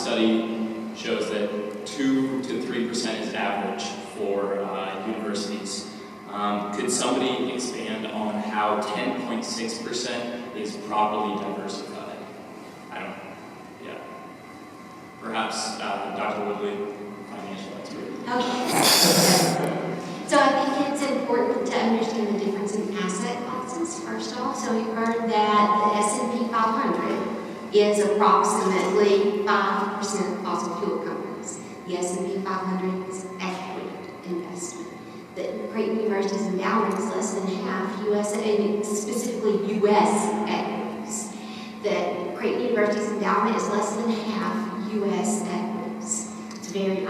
study shows that 2 to 3% is average for universities. Could somebody expand on how 10.6% is properly diversified? I don't know. Yeah. Perhaps Dr. Woodley, financial expert. Okay. So I think it's important to understand the difference in asset classes, first off. So we heard that the S&P 500 is approximately 5% fossil fuel companies. The S&P 500 is equity investment. The Creighton University's endowment is less than half U.S., and specifically U.S. equities. The Creighton University's endowment is less than half U.S. equities. It's very, I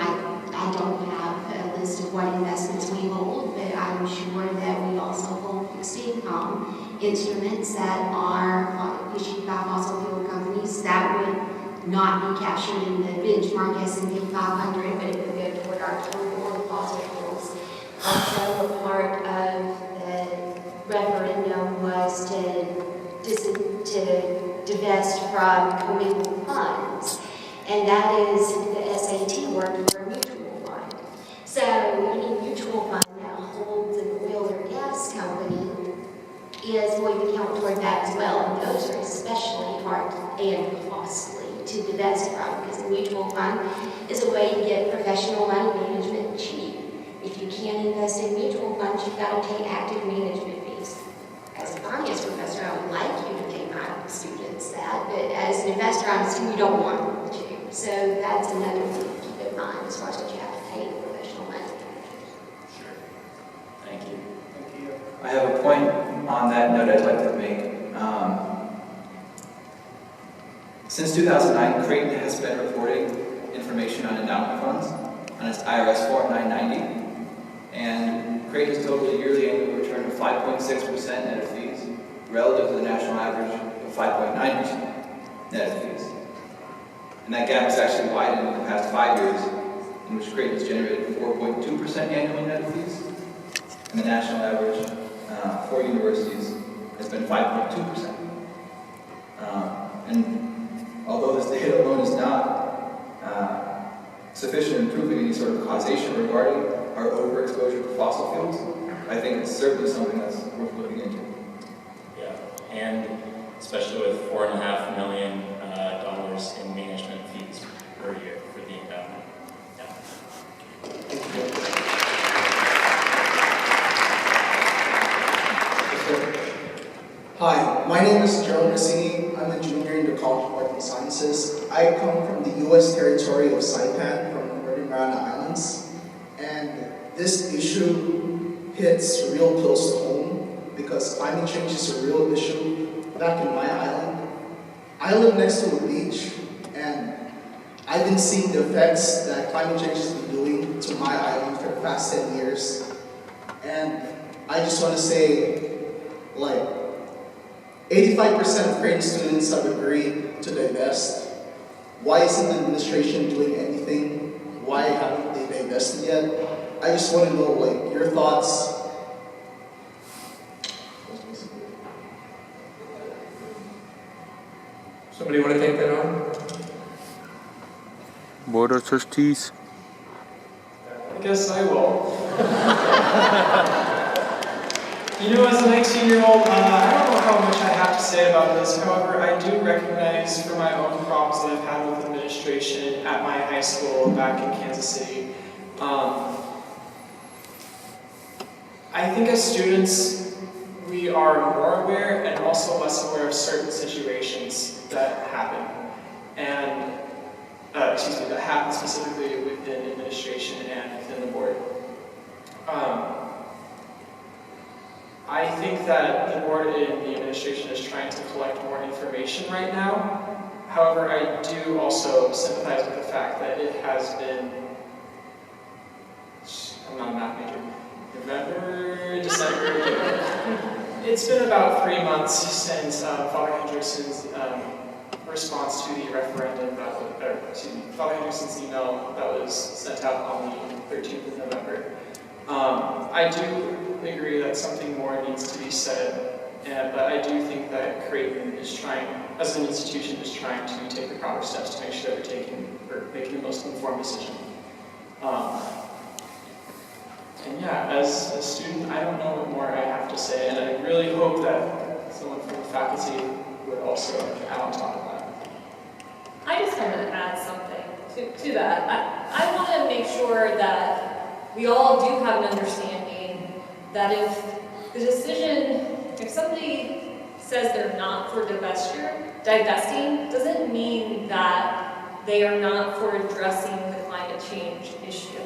don't have a list of what investments we hold, but I'm sure that we also hold fixed income instruments that are issued by fossil fuel companies that would not be captured in the benchmark S&P 500, but it would go toward our total fossil fuels. Also, a part of the referendum was to divest from commingled funds, and that is the SAT word for mutual fund. So any mutual fund that holds an oil or gas company is going to count toward that as well, and those are especially hard and costly to divest from, because a mutual fund is a way to get professional money management cheap. If you can't invest in mutual funds, you've got to pay active management fees. As a finance professor, I would like you to pay my students that, but as an investor, I'm assuming you don't want them to. So that's another thing to keep in mind as far as what you have to pay professional money. Sure. Thank you. Thank you. I have a point on that note I'd like to make. Since 2009, Creighton has been reporting information on endowment funds on its IRS Form 990. And Creighton's total yearly annual return of 5.6% net of fees, relative to the national average of 5.9% net of fees. And that gap has actually widened in the past 5 years, in which Creighton has generated 4.2% annually net of fees, and the national average for universities has been 5.2%. And although this data alone is not sufficient in proving any sort of causation regarding our overexposure to fossil fuels, I think it's certainly something that's worth looking into. Yeah, and especially with $4.5 million in management fees per year for the endowment. Yeah. Hi, my name is Joe Rossini. I'm a junior in the College of Arts and Sciences. I come from the U.S. territory of Saipan, from the Northern Mariana Islands. And this issue hits real close to home because climate change is a real issue back in my island. I live next to a beach, and I've been seeing the effects that climate change has been doing to my island for the past 10 years. And I just want to say, like, 85% of Creighton students have agreed to divest. Why isn't the administration doing anything? Why haven't they divested yet? I just want to know, like, your thoughts. Somebody want to take that on? Board of Trustees. I guess I will. You know, as a 19-year-old, I don't know how much I have to say about this. However, I do recognize from my own problems that I've had with administration at my high school back in Kansas City. I think as students, we are more aware and also less aware of certain situations that happen. And, that happen specifically within administration and within the board. I think that the board and the administration is trying to collect more information right now. However, I do also sympathize with the fact that it has been, I'm not a math major, November, December. It's been about 3 months since Father Hendrickson's response to the referendum, Father Hendrickson's email that was sent out on the 13th of November. I do agree that something more needs to be said, but I do think that Creighton is trying, as an institution, just trying to take the proper steps to make sure that we're making the most informed decision. And yeah, as a student, I don't know what more I have to say, and I really hope that someone from the faculty would also add on top of that. I just want to add something to that. I want to make sure that we all do have an understanding that if somebody says they're not for divesting doesn't mean that they are not for addressing the climate change issue.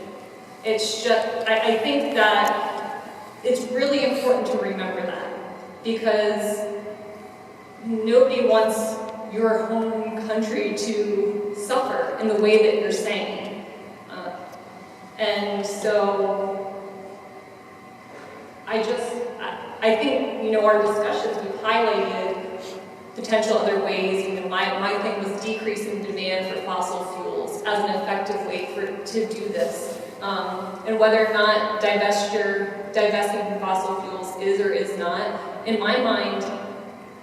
It's just, I think that it's really important to remember that, because nobody wants your home country to suffer in the way that you're saying. And so I think, our discussions, we've highlighted potential other ways. My thing was decreasing demand for fossil fuels as an effective way to do this. And whether or not divesting from fossil fuels is or is not, in my mind,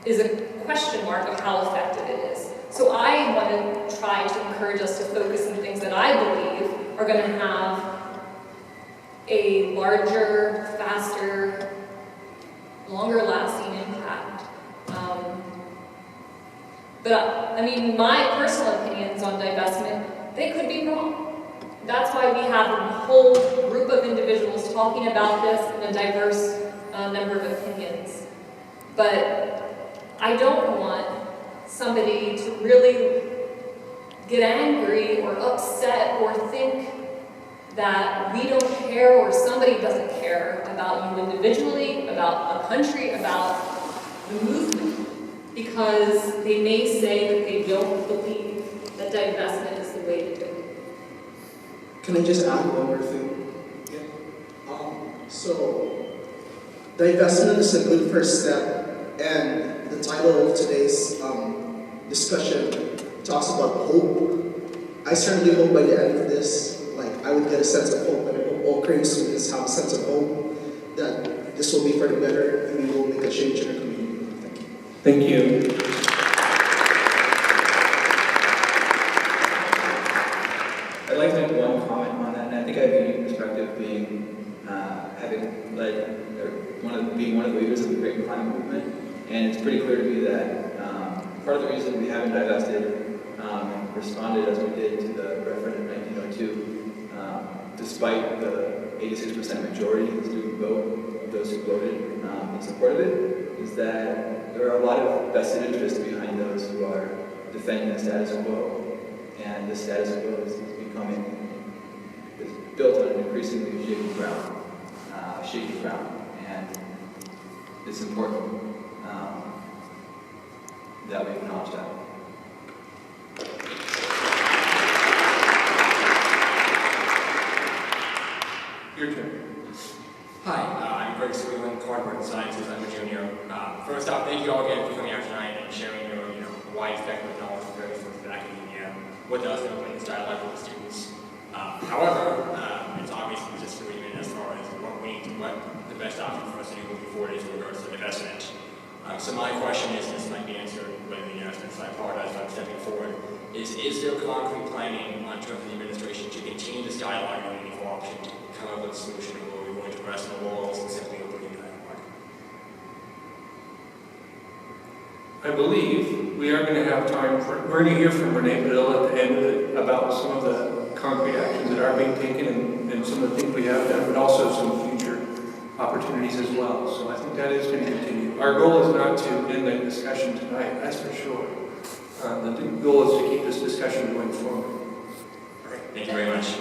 is a question mark of how effective it is. So I want to try to encourage us to focus on things that I believe are going to have a larger, faster, longer-lasting impact. But my personal opinions on divestment, they could be wrong. That's why we have a whole group of individuals talking about this in a diverse number of opinions. But I don't want somebody to really get angry or upset or think that we don't care or somebody doesn't care about you individually, about a country, about the movement, because they may say that they don't believe that divestment is the way to do it. Can I just add one more thing? Yeah. So, divestment is a good first step, and the title of today's discussion talks about hope. I certainly hope by the end of this, I would get a sense of hope, and I hope all Creighton students have a sense of hope that this will be for the better, and we will make a change in our community. Thank you. Thank you. I'd like to make one comment on that, and I think I have a unique perspective being having led, or being one of the leaders of the Creighton climate movement, and it's pretty clear to me that part of the reason we haven't divested and responded as we did to the referendum in 1902, despite the 86% majority of the student vote of those who voted in support of it, is that there are a lot of vested interests behind those who are defending the status quo, and the status quo is built on an increasingly shaky ground, and it's important that we acknowledge that. Your turn. Hi, I'm Greg Cardboard Sciences. I'm a junior. First off, thank you all again for coming out tonight and sharing your wide spectrum of knowledge from various sorts of academia with us and opening this dialogue with the students. However, it's obviously disagreement as far as what the best option for us to do moving forward is in regards to investment. So my question is, this might be answered by the announcement, so I apologize if I'm stepping forward, is there concrete planning on terms of the administration to continue this dialogue on meaningful option to come up with a solution, or are we going to rest on the laurels and simply opening the dialogue? I believe we are going to have time we're going to hear from Renee Padilla at the end of it about some of the concrete actions that are being taken and some of the things we have done, but also some future opportunities as well. So I think that is going to continue. Our goal is not to end the discussion tonight, that's for sure. The goal is to keep this discussion going forward. Thank you very much.